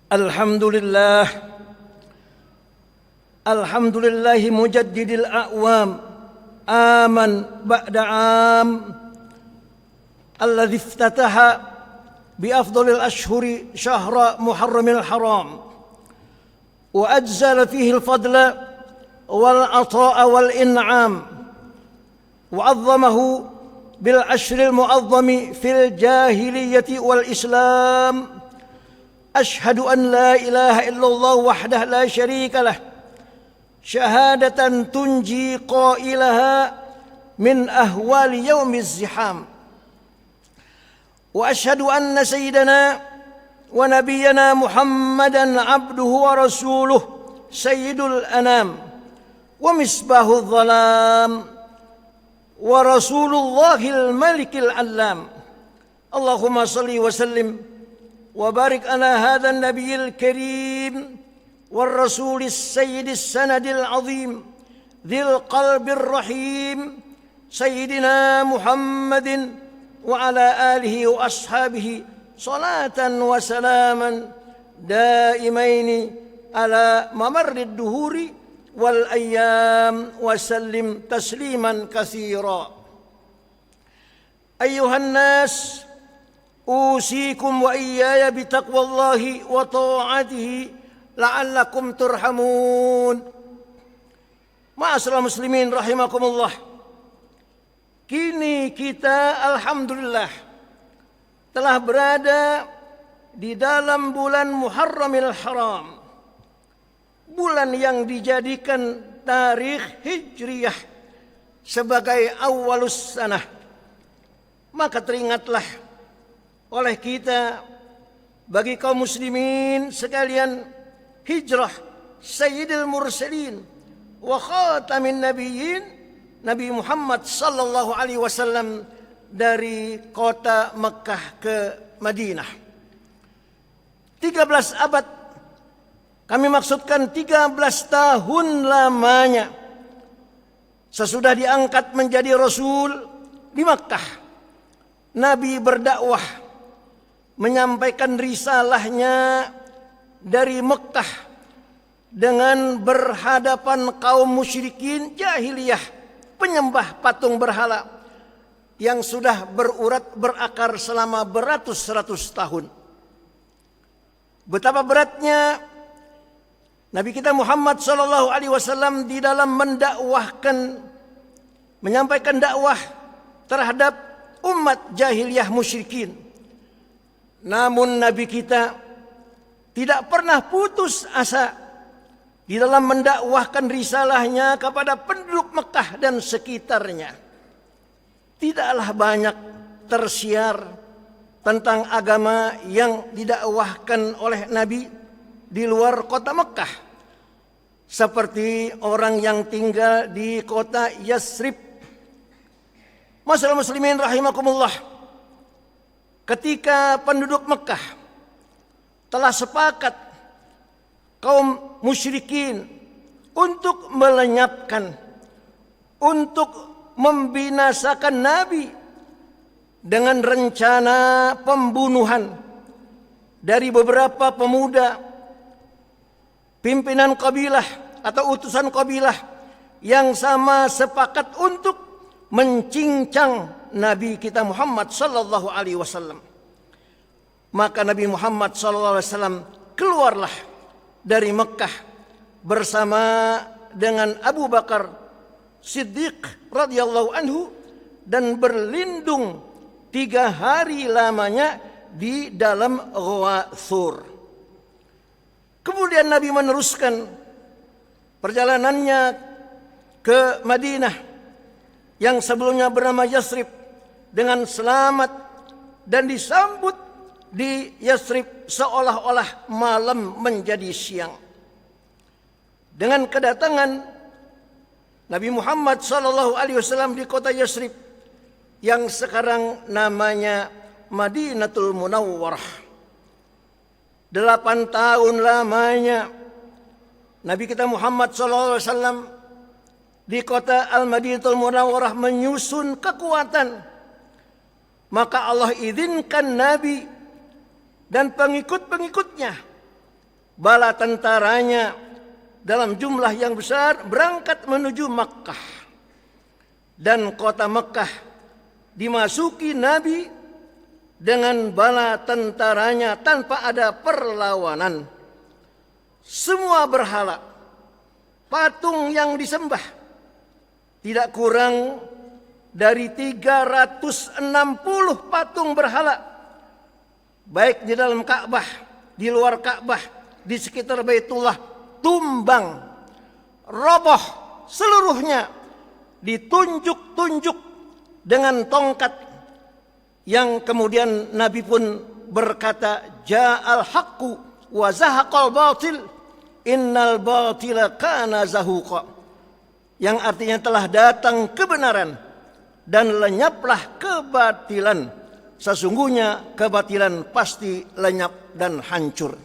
Alhamdulillah, alhamdulillahi mujaddidil a'wam, aman ba'da am, alladhi iftataha bi afdalil ashhuri syahra muharramil haram, wa ajzala fihi al-fadla wal ata'a wal in'am, wa 'azzamahu bil ashril mu'azzami fil jahiliyyati wal islam. أشهد أن لا إله إلا الله وحده لا شريك له شهادة تنجي قائلها من أهوال يوم الزحام وأشهد أن سيدنا ونبينا محمدا عبده ورسوله سيد الأنام ومصباح الظلام ورسول الله الملك العلام اللهم صل وسلم وبارك على هذا النبي الكريم والرسول السيد السند العظيم ذي القلب الرحيم سيدنا محمد وعلى آله وأصحابه صلاة وسلاما دائمين على ممر الدهور والأيام وسلم تسليما كثيرا. أيها الناس، أوصيكم وإياي بتقوى الله وطاعته لعلكم ترحمون. Ma'asyiral muslimin rahimakumullah. Kini kita alhamdulillah telah berada di dalam bulan Muharramil Haram, bulan yang dijadikan tarikh Hijriyah sebagai awalus sanah. Maka teringatlah oleh kita bagi kaum muslimin sekalian hijrah Sayyidil Mursalin wa khatamin nabiyyin Nabi Muhammad sallallahu alaihi wasallam dari kota Mekah ke Madinah. 13 abad, kami maksudkan 13 tahun lamanya sesudah diangkat menjadi Rasul di Mekah. Nabi berdakwah menyampaikan risalahnya dari Mekah dengan berhadapan kaum musyrikin jahiliyah, penyembah patung berhala yang sudah berurat berakar selama beratus-ratus tahun. Betapa beratnya Nabi kita Muhammad sallallahu alaihi wasallam di dalam mendakwahkan, menyampaikan dakwah terhadap umat jahiliyah musyrikin. Namun Nabi kita tidak pernah putus asa di dalam mendakwahkan risalahnya kepada penduduk Mekah dan sekitarnya. Tidaklah banyak tersiar tentang agama yang didakwahkan oleh Nabi di luar kota Mekah, seperti orang yang tinggal di kota Yasrib. Masyaallah muslimin rahimakumullah. Ketika penduduk Mekah telah sepakat kaum musyrikin untuk melenyapkan, untuk membinasakan Nabi dengan rencana pembunuhan dari beberapa pemuda pimpinan kabilah atau utusan kabilah yang sama sepakat untuk mencincang Nabi kita Muhammad sallallahu alaihi wasallam. Maka Nabi Muhammad sallallahu alaihi wasallam keluarlah dari Mekah bersama dengan Abu Bakar Siddiq radhiyallahu anhu dan berlindung 3 hari lamanya di dalam Gua Thur. Kemudian Nabi meneruskan perjalanannya ke Madinah yang sebelumnya bernama Yasrib dengan selamat dan disambut di Yasrib seolah-olah malam menjadi siang. Dengan kedatangan Nabi Muhammad sallallahu alaihi wasallam di kota Yasrib yang sekarang namanya Madinatul Munawwarah. 8 tahun lamanya Nabi kita Muhammad sallallahu alaihi wasallam di kota Al-Madinatul Munawwarah menyusun kekuatan. Maka Allah izinkan Nabi dan pengikut-pengikutnya bala tentaranya dalam jumlah yang besar berangkat menuju Makkah. Dan kota Makkah dimasuki Nabi dengan bala tentaranya tanpa ada perlawanan. Semua berhala, patung yang disembah tidak kurang dari 360 patung berhala, baik di dalam Ka'bah, di luar Ka'bah, di sekitar Baitullah, tumbang, roboh seluruhnya, ditunjuk-tunjuk dengan tongkat, yang kemudian Nabi pun berkata, ja'al haqqu wa zahaqal batil, innal batila kana zahuqa, yang artinya telah datang kebenaran dan lenyaplah kebatilan, sesungguhnya kebatilan pasti lenyap dan hancur.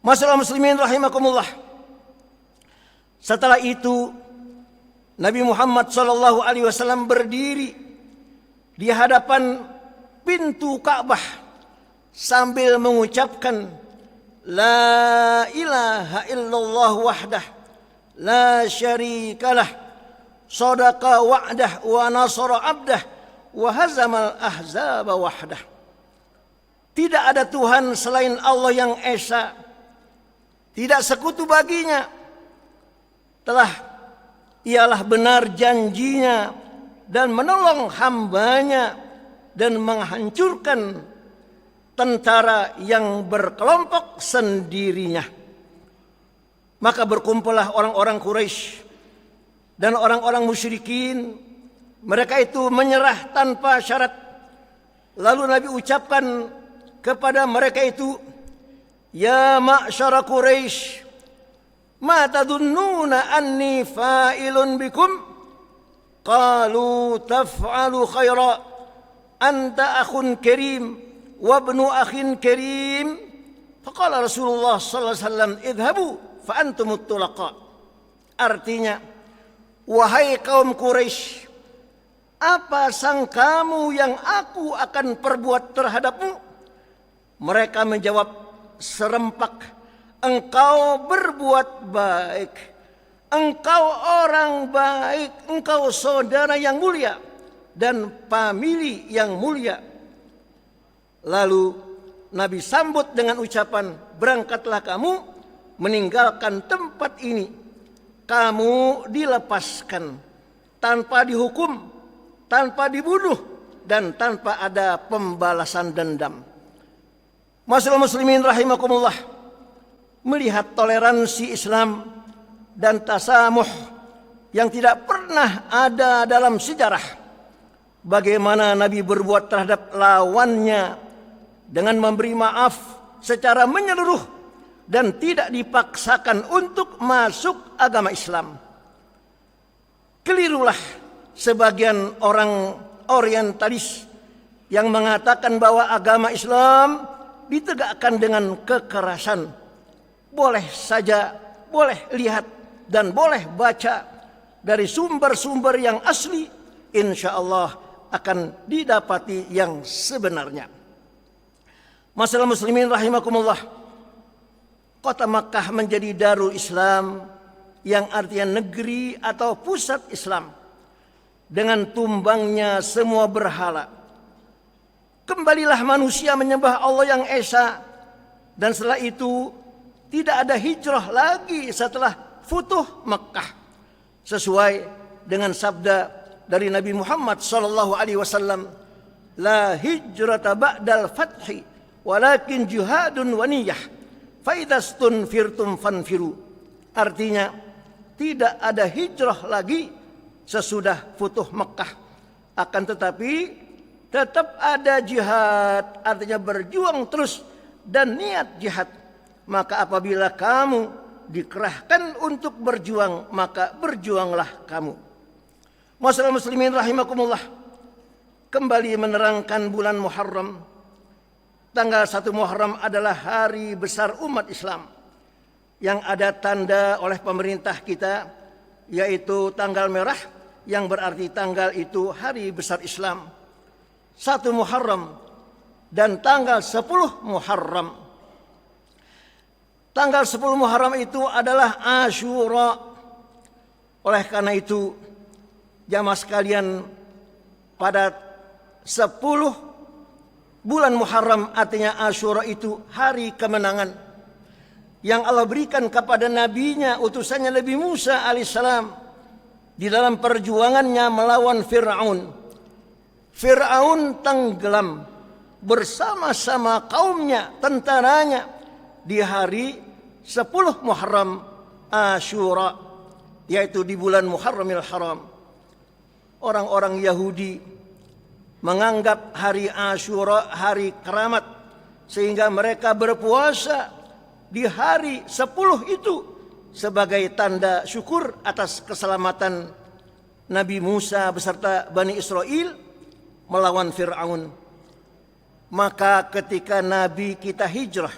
Masyaallah muslimin rahimakumullah. Setelah itu Nabi Muhammad sallallahu alaihi wasallam berdiri di hadapan pintu Ka'bah sambil mengucapkan, la ilaha illallah wahdah la syarikalah, sadaqa wa'dah wa nasara abdah wa hazamal ahzaba wahdah. Tidak ada Tuhan selain Allah yang esa, tidak sekutu baginya. Telah ialah benar janjinya dan menolong hambanya dan menghancurkan tentara yang berkelompok sendirinya. Maka berkumpullah orang-orang Quraisy dan orang-orang musyrikin. Mereka itu menyerah tanpa syarat. Lalu Nabi ucapkan kepada mereka itu, ya ma'syara Quraisy, ma tadunnuna anni fa'ilun bikum? Qalu taf'alu khaira, anta akhun karim wabnu akhin karim. Faqala Rasulullah sallallahu alaihi wasallam, idhabu fa antumut tulaqa. Artinya, wahai kaum Quraisy, apa sangkamu yang aku akan perbuat terhadapmu? Mereka menjawab serempak, engkau berbuat baik, engkau orang baik, engkau saudara yang mulia dan famili yang mulia. Lalu Nabi sambut dengan ucapan, berangkatlah kamu meninggalkan tempat ini. Kamu dilepaskan tanpa dihukum, tanpa dibunuh, dan tanpa ada pembalasan dendam. Masyaallah muslimin rahimakumullah. Melihat toleransi Islam dan tasamuh yang tidak pernah ada dalam sejarah, bagaimana Nabi berbuat terhadap lawannya dengan memberi maaf secara menyeluruh dan tidak dipaksakan untuk masuk agama Islam. Kelirulah sebagian orang orientalis yang mengatakan bahwa agama Islam ditegakkan dengan kekerasan. Boleh saja, boleh lihat dan boleh baca dari sumber-sumber yang asli, insya Allah akan didapati yang sebenarnya. Masyaallah muslimin rahimakumullah. Kota Makkah menjadi Darul Islam, yang artinya negeri atau pusat Islam. Dengan tumbangnya semua berhala, kembalilah manusia menyembah Allah yang esa. Dan setelah itu tidak ada hijrah lagi setelah futuh Makkah, sesuai dengan sabda dari Nabi Muhammad sallallahu alaihi wasallam, la hijrata ba'dal fathi walakin jihadun wa niyyah fa idzastunfirtum fanfiru. Artinya, tidak ada hijrah lagi sesudah futuh Makkah, akan tetapi tetap ada jihad, artinya berjuang terus dan niat jihad. Maka apabila kamu dikerahkan untuk berjuang, maka berjuanglah kamu. Masyaallah muslimin rahimakumullah. Kembali menerangkan bulan Muharram. Tanggal 1 Muharram adalah hari besar umat Islam yang ada tanda oleh pemerintah kita, yaitu tanggal merah, yang berarti tanggal itu hari besar Islam. 1 Muharram dan tanggal 10 Muharram. tanggal 10 Muharram itu adalah Asyura. Oleh karena itu, jamaah sekalian, pada 10 bulan Muharram artinya Asyura itu hari kemenangan yang Allah berikan kepada nabinya, utusannya Nabi Musa alaihissalam di dalam perjuangannya melawan Fir'aun. Fir'aun tenggelam bersama-sama kaumnya, tentaranya di hari 10 Muharram Asyura, yaitu di bulan Muharramil Haram. Orang-orang Yahudi menganggap hari Asyura hari keramat, sehingga mereka berpuasa di hari 10 itu sebagai tanda syukur atas keselamatan Nabi Musa beserta Bani Israel melawan Fir'aun. Maka ketika Nabi kita hijrah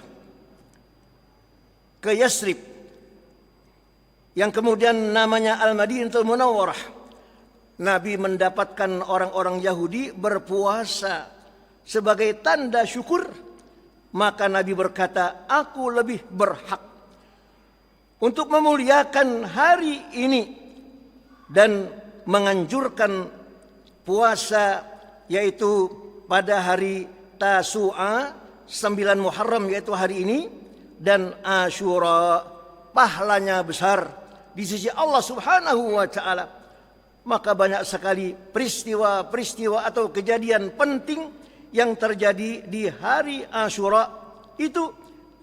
ke Yasrib, yang kemudian namanya Al-Madinatul Munawwarah, Nabi mendapatkan orang-orang Yahudi berpuasa sebagai tanda syukur. Maka Nabi berkata, aku lebih berhak untuk memuliakan hari ini dan menganjurkan puasa, yaitu pada hari Tasu'a 9 Muharram, yaitu hari ini, dan Asyura pahalanya besar di sisi Allah Subhanahu wa taala. Maka banyak sekali peristiwa-peristiwa atau kejadian penting yang terjadi di hari Asyura, itu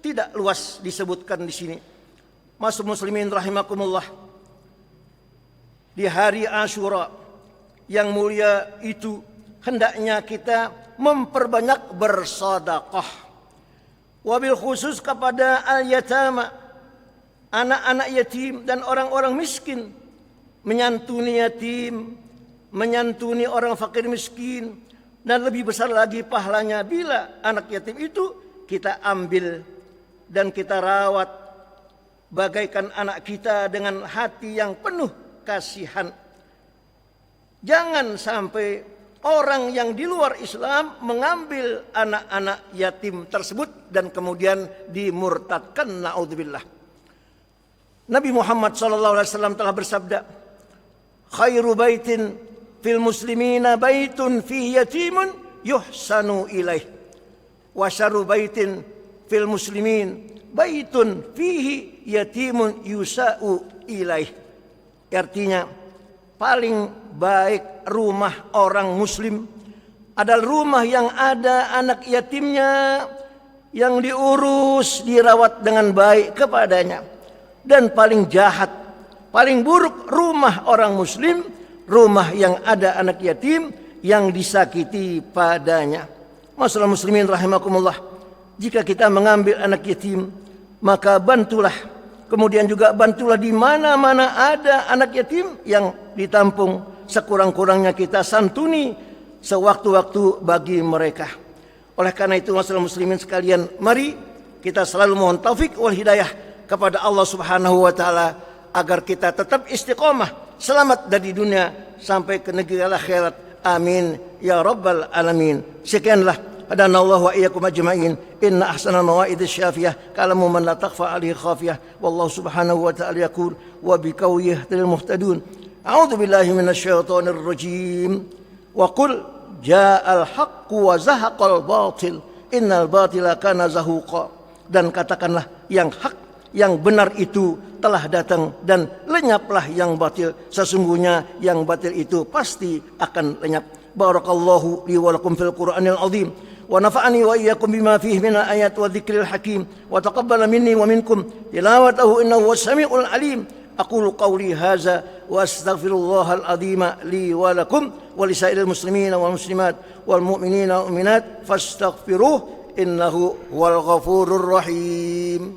tidak luas disebutkan di sini. Masuk muslimin rahimakumullah, di hari Asyura yang mulia itu hendaknya kita memperbanyak bersedekah, wabil khusus kepada al-yatama, anak-anak yatim dan orang-orang miskin. Menyantuni yatim, menyantuni orang fakir miskin, dan lebih besar lagi pahalanya bila anak yatim itu kita ambil dan kita rawat bagaikan anak kita dengan hati yang penuh kasihan. Jangan sampai orang yang di luar Islam mengambil anak-anak yatim tersebut dan kemudian dimurtadkan, naudzubillah. Nabi Muhammad SAW telah bersabda, khairu baitin fil muslimina baitun fihi yatimun yuhsanu ilaih, wa syarru baitin fil muslimin baitun fihi yatimun yusa'u ilaih. Artinya, paling baik rumah orang muslim adalah rumah yang ada anak yatimnya yang diurus, dirawat dengan baik kepadanya. Dan paling jahat, paling buruk rumah orang muslim, rumah yang ada anak yatim yang disakiti padanya. Masalah muslimin rahimakumullah, jika kita mengambil anak yatim, maka bantulah, kemudian juga bantulah di mana-mana ada anak yatim yang ditampung. Sekurang-kurangnya kita santuni sewaktu-waktu bagi mereka. Oleh karena itu, masalah muslimin sekalian, mari kita selalu mohon taufik wal hidayah kepada Allah Subhanahu wa taala agar kita tetap istiqomah, selamat dari dunia sampai ke negeri akhirat. Amin ya rabbal alamin. Sekianlah, hadanallahu wa iyyakum ajma'in. Inna ahsanal mawaid syafiyah kalamu man la takhfa alaihi khafiyah. Wallahu subhanahu wa ta'ala yaqul wa biqawlihi yahdil muhtadun. A'udzu billahi minasyaitonir rajim. Wa qul ja'al haqqu wa zahaqal batil. Innal batila kana zahuqa. Dan katakanlah yang hak, yang benar itu telah datang, dan lenyaplah yang batil. Sesungguhnya yang batil itu pasti akan lenyap. Barakallahu li wa lakum fil Qur'anil azim, wa nafa'ani wa iyyakum bima fihi minal ayat wa dzikril hakim, wa taqabbala minni wa minkum tilawatahu innahu was-sami'ul alim. Aqulu qawli hadza wa astaghfirullahal azim li wa lakum wa lisairil muslimin wal muslimat wal mu'minina wal mu'minat fastaghfiruh innahu huwal ghafurur rahim.